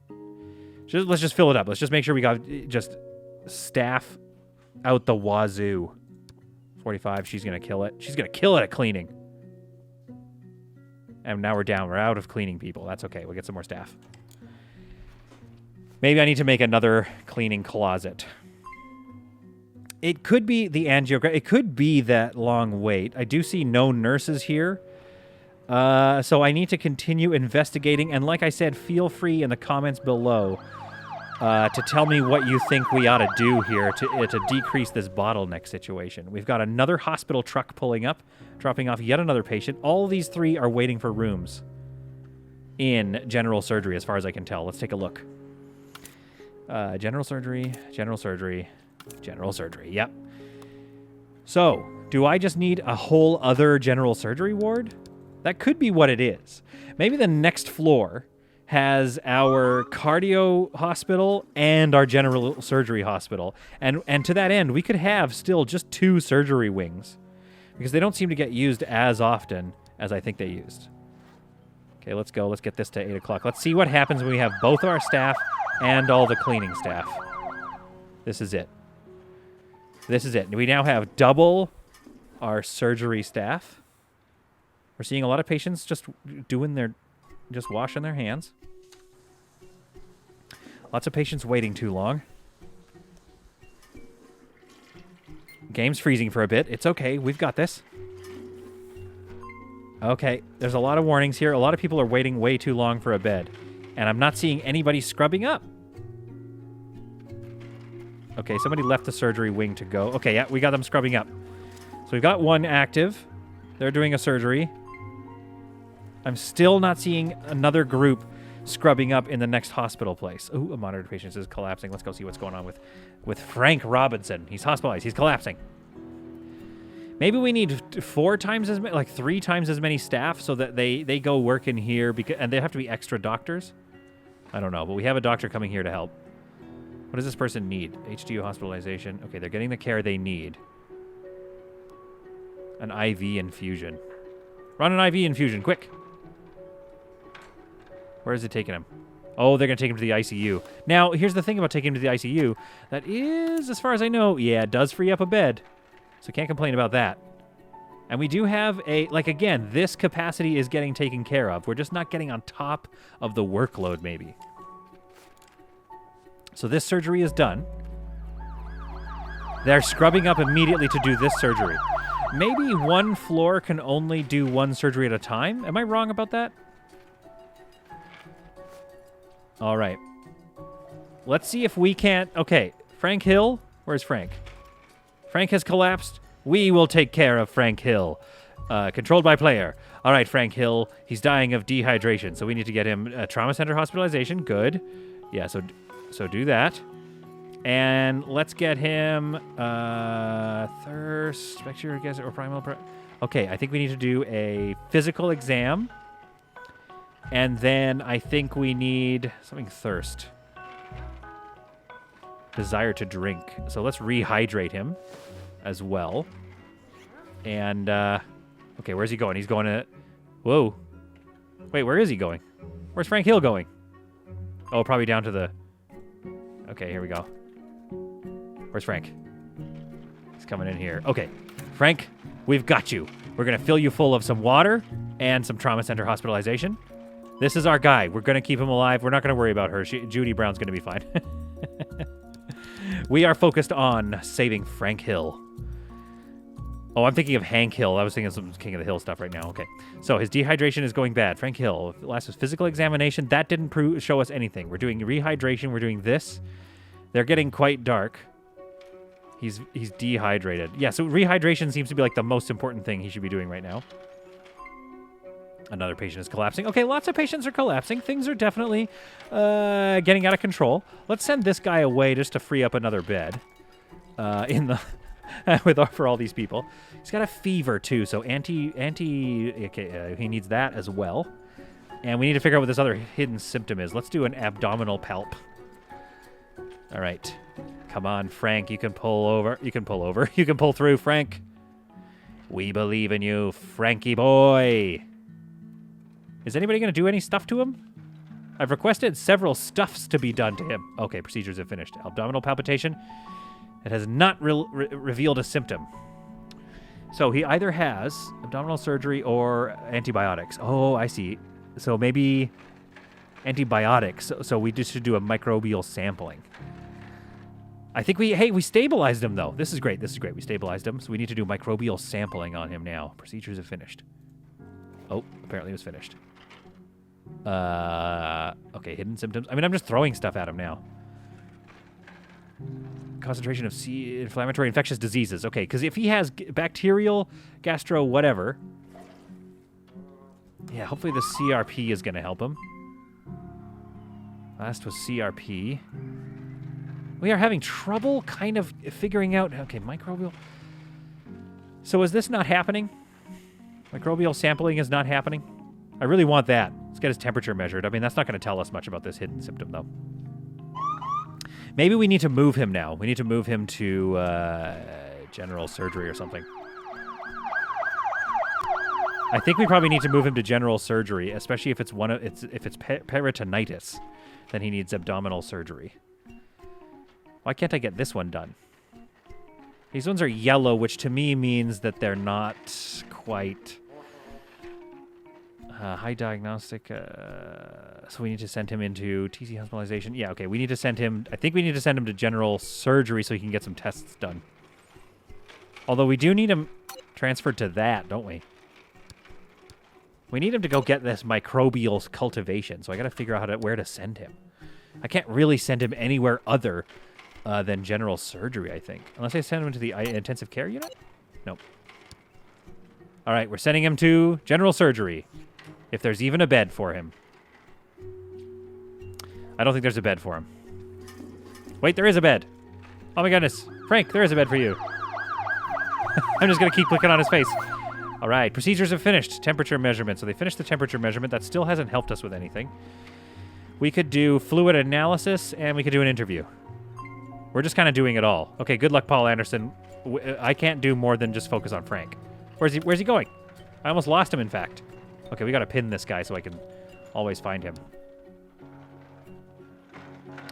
Let's just fill it up. Let's just make sure we got just staff out the wazoo. 45, she's going to kill it. She's going to kill it at cleaning. And now we're down. We're out of cleaning people. That's okay. We'll get some more staff. Maybe I need to make another cleaning closet. It could be the angiogram. It could be that long wait. I do see no nurses here. So I need to continue investigating. And like I said, feel free in the comments below to tell me what you think we ought to do here to decrease this bottleneck situation. We've got another hospital truck pulling up, dropping off yet another patient. All these 3 are waiting for rooms in general surgery, as far as I can tell. Let's take a look. General surgery, general surgery, general surgery. Yep. So, do I just need a whole other general surgery ward? That could be what it is. Maybe the next floor has our cardio hospital and our general surgery hospital. And to that end, we could have still just 2 surgery wings because they don't seem to get used as often as I think they used. Okay, let's go. Let's get this to 8 o'clock. Let's see what happens when we have both of our staff and all the cleaning staff. This is it. This is it. We now have double our surgery staff. We're seeing a lot of patients just washing their hands. Lots of patients waiting too long. Game's freezing for a bit. It's okay. We've got this. Okay. There's a lot of warnings here. A lot of people are waiting way too long for a bed. And I'm not seeing anybody scrubbing up. Okay, somebody left the surgery wing to go. Okay, yeah, we got them scrubbing up. So we've got 1 active. They're doing a surgery. I'm still not seeing another group scrubbing up in the next hospital place. Ooh, a monitored patient is collapsing. Let's go see what's going on with Frank Robinson. He's hospitalized. He's collapsing. Maybe we need 4 times as many, like 3 times as many staff so that they go work in here and they have to be extra doctors. I don't know, but we have a doctor coming here to help. What does this person need? HDU hospitalization. Okay, they're getting the care they need. An IV infusion. Run an IV infusion, quick. Where is it taking him? Oh, they're going to take him to the ICU. Now, here's the thing about taking him to the ICU. That is, as far as I know, yeah, it does free up a bed. So can't complain about that. And we do have again, this capacity is getting taken care of. We're just not getting on top of the workload, maybe. So this surgery is done. They're scrubbing up immediately to do this surgery. Maybe 1 floor can only do 1 surgery at a time. Am I wrong about that? All right. Let's see if we can't... Okay, Frank Hill. Where's Frank? Frank has collapsed. We will take care of Frank Hill. Controlled by player. All right, Frank Hill. He's dying of dehydration, so we need to get him a trauma center hospitalization. Good. Yeah, so do that. And let's get him thirst, bacteria, gas, or primal... Okay, I think we need to do a physical exam. And then I think we need something thirst. Desire to drink. So let's rehydrate him as well. And, okay, where's he going? He's going to... Whoa. Wait, where is he going? Where's Frank Hill going? Oh, probably down to the... Okay, here we go. Where's Frank? He's coming in here. Okay, Frank, we've got you. We're going to fill you full of some water and some trauma center hospitalization. This is our guy. We're going to keep him alive. We're not going to worry about her. Judy Brown's going to be fine. We are focused on saving Frank Hill. Oh, I'm thinking of Hank Hill. I was thinking of some King of the Hill stuff right now. Okay. So his dehydration is going bad. Frank Hill. Last was physical examination. That didn't show us anything. We're doing rehydration. We're doing this. They're getting quite dark. He's dehydrated. Yeah, so rehydration seems to be like the most important thing he should be doing right now. Another patient is collapsing. Okay, lots of patients are collapsing. Things are definitely getting out of control. Let's send this guy away just to free up another bed in the for all these people. He's got a fever too, so okay, he needs that as well. And we need to figure out what this other hidden symptom is. Let's do an abdominal palp. All right. Come on, Frank. You can pull over. You can pull over. You can pull through, Frank. We believe in you, Frankie boy. Is anybody going to do any stuff to him? I've requested several stuffs to be done to him. Okay, procedures have finished. Abdominal palpitation. It has not revealed a symptom. So he either has abdominal surgery or antibiotics. Oh, I see. So maybe antibiotics. So we just should do a microbial sampling. I think we stabilized him, though. This is great. This is great. We stabilized him. So we need to do microbial sampling on him now. Procedures have finished. Oh, apparently it was finished. Okay, hidden symptoms. I mean, I'm just throwing stuff at him now. Concentration of inflammatory infectious diseases. Okay, because if he has bacterial, gastro, whatever. Yeah, hopefully the CRP is going to help him. Last was CRP. We are having trouble kind of figuring out... Okay, microbial... So is this not happening? Microbial sampling is not happening? I really want that. Let's get his temperature measured. I mean, that's not going to tell us much about this hidden symptom, though. Maybe we need to move him now. We need to move him to general surgery or something. I think we probably need to move him to general surgery, especially if it's peritonitis. Then he needs abdominal surgery. Why can't I get this one done? These ones are yellow, which to me means that they're not quite high diagnostic. So we need to send him into TC hospitalization. Yeah, okay. We need to send him. I think we need to send him to general surgery so he can get some tests done. Although we do need him transferred to that, don't we? We need him to go get this microbial cultivation. So I got to figure out where to send him. I can't really send him anywhere other than general surgery, I think. Unless I send him to the intensive care unit? Nope. All right, we're sending him to general surgery. If there's even a bed for him. I don't think there's a bed for him. Wait, there is a bed. Oh my goodness. Frank, there is a bed for you. I'm just going to keep clicking on his face. All right, procedures have finished. Temperature measurement. So they finished the temperature measurement. That still hasn't helped us with anything. We could do fluid analysis, and we could do an interview. We're just kind of doing it all. Okay, good luck, Paul Anderson. I can't do more than just focus on Frank. Where's he going? I almost lost him, in fact. Okay, we got to pin this guy so I can always find him.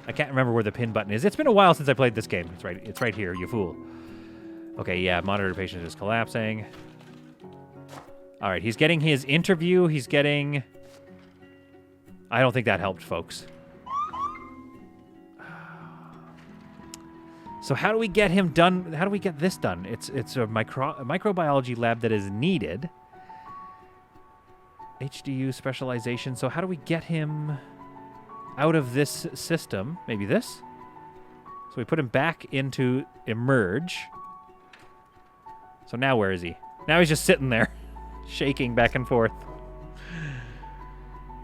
I can't remember where the pin button is. It's been a while since I played this game. It's right here, you fool. Okay, yeah, monitor patient is collapsing. All right, he's getting his interview. He's getting... I don't think that helped, folks. So how do we get him done? How do we get this done? It's a microbiology lab that is needed. HDU specialization. So how do we get him out of this system? Maybe this? So we put him back into emerge. So now where is he? Now he's just sitting there, shaking back and forth.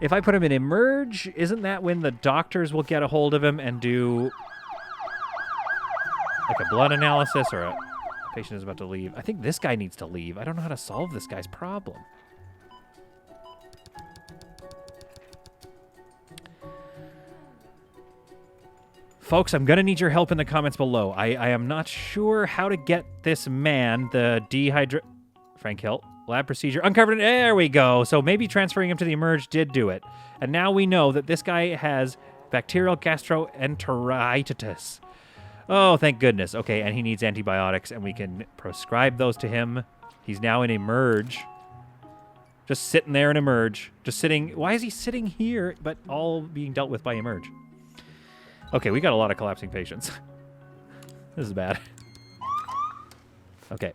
If I put him in emerge, isn't that when the doctors will get a hold of him and do like a blood analysis, or a patient is about to leave? I think this guy needs to leave. I don't know how to solve this guy's problem. Folks, I'm going to need your help in the comments below. I am not sure how to get this man, the Frank Hill, lab procedure uncovered. There we go. So maybe transferring him to the emerge did do it. And now we know that this guy has bacterial gastroenteritis. Oh, thank goodness. Okay, and he needs antibiotics, and we can prescribe those to him. He's now in emerge. Just sitting there in emerge. Just sitting. Why is he sitting here, but all being dealt with by emerge? Okay, we got a lot of collapsing patients. This is bad. Okay.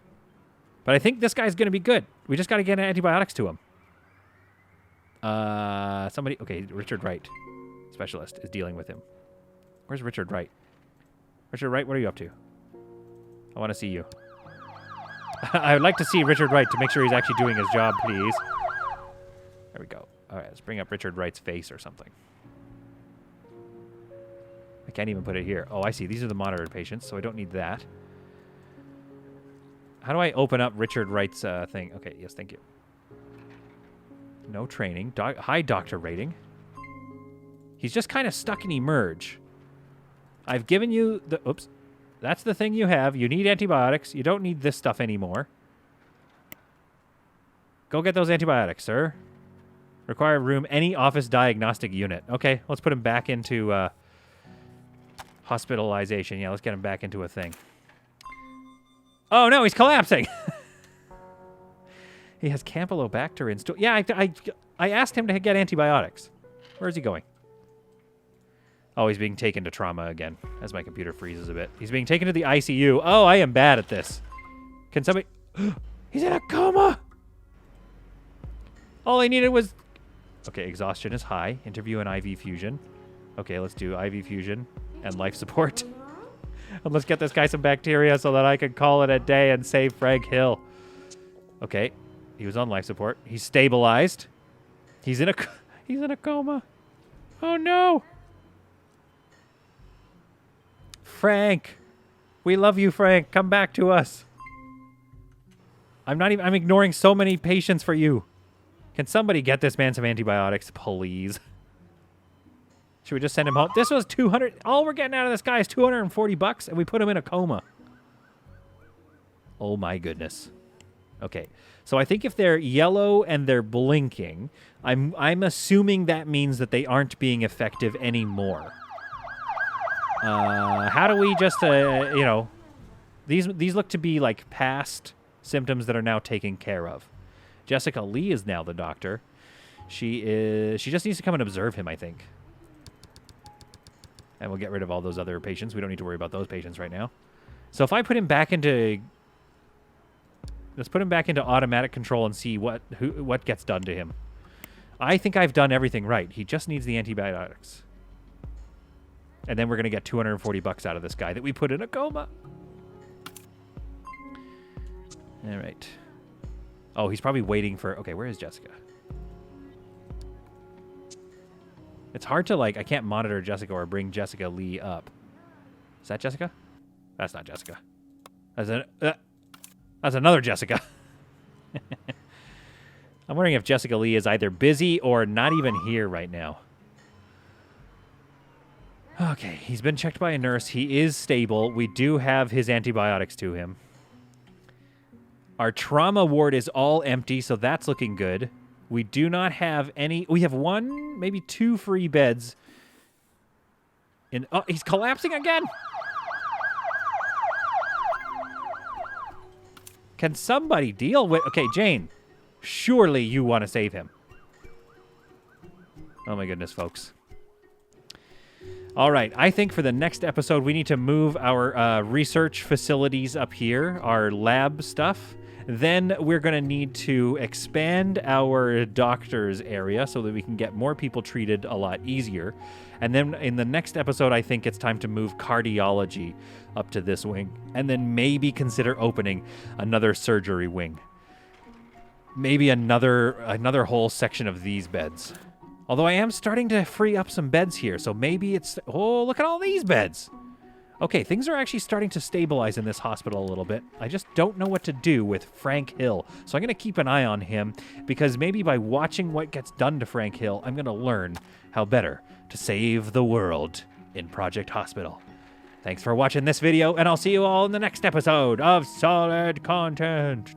But I think this guy's going to be good. We just got to get antibiotics to him. Somebody... Okay, Richard Wright, specialist, is dealing with him. Where's Richard Wright? Richard Wright, what are you up to? I want to see you. I would like to see Richard Wright to make sure he's actually doing his job, please. There we go. All right, let's bring up Richard Wright's face or something. I can't even put it here. Oh, I see. These are the monitored patients, so I don't need that. How do I open up Richard Wright's thing? Okay, yes, thank you. No training. High doctor rating. He's just kind of stuck in emerge. I've given you the... Oops. That's the thing you have. You need antibiotics. You don't need this stuff anymore. Go get those antibiotics, sir. Require room, any office diagnostic unit. Okay, let's put him back into hospitalization. Yeah, let's get him back into a thing. Oh, no, he's collapsing. He has Campylobacter in store. Yeah, I asked him to get antibiotics. Where is he going? Oh, he's being taken to trauma again, as my computer freezes a bit. He's being taken to the ICU. Oh, I am bad at this. Can somebody... He's in a coma! All I needed was... Okay, exhaustion is high. Interview and IV fusion. Okay, let's do IV fusion and life support. And let's get this guy some bacteria so that I can call it a day and save Frank Hill. Okay, he was on life support. He's stabilized. He's in a coma. Oh, no! Frank, we love you, Frank. Come back to us. I'm ignoring so many patients for you. Can somebody get this man some antibiotics, please? Should we just send him home? This was 200. All we're getting out of this guy is 240 bucks, and we put him in a coma. Oh my goodness. Okay, so I think if they're yellow and they're blinking, I'm assuming that means that they aren't being effective anymore. How do we just, you know, these look to be like past symptoms that are now taken care of. Jessica Lee is now the doctor. She just needs to come and observe him, I think. And we'll get rid of all those other patients. We don't need to worry about those patients right now. So if I put him back into, let's put him back into automatic control and see what gets done to him. I think I've done everything right. He just needs the antibiotics. And then we're going to get 240 bucks out of this guy that we put in a coma. All right. Oh, he's probably waiting for... Okay, where is Jessica? It's hard to, like... I can't monitor Jessica or bring Jessica Lee up. Is that Jessica? That's not Jessica. That's another Jessica. I'm wondering if Jessica Lee is either busy or not even here right now. Okay, he's been checked by a nurse. He is stable. We do have his antibiotics to him. Our trauma ward is all empty, so that's looking good. We do not have any... We have one, maybe two free beds. Oh, he's collapsing again! Can somebody deal with... Okay, Jane, surely you want to save him. Oh my goodness, folks. All right, I think for the next episode, we need to move our research facilities up here, our lab stuff. Then we're going to need to expand our doctor's area so that we can get more people treated a lot easier. And then in the next episode, I think it's time to move cardiology up to this wing. And then maybe consider opening another surgery wing. Maybe another whole section of these beds. Although I am starting to free up some beds here, so maybe it's... Oh, look at all these beds! Okay, things are actually starting to stabilize in this hospital a little bit. I just don't know what to do with Frank Hill, so I'm going to keep an eye on him, because maybe by watching what gets done to Frank Hill, I'm going to learn how better to save the world in Project Hospital. Thanks for watching this video, and I'll see you all in the next episode of Solid Content.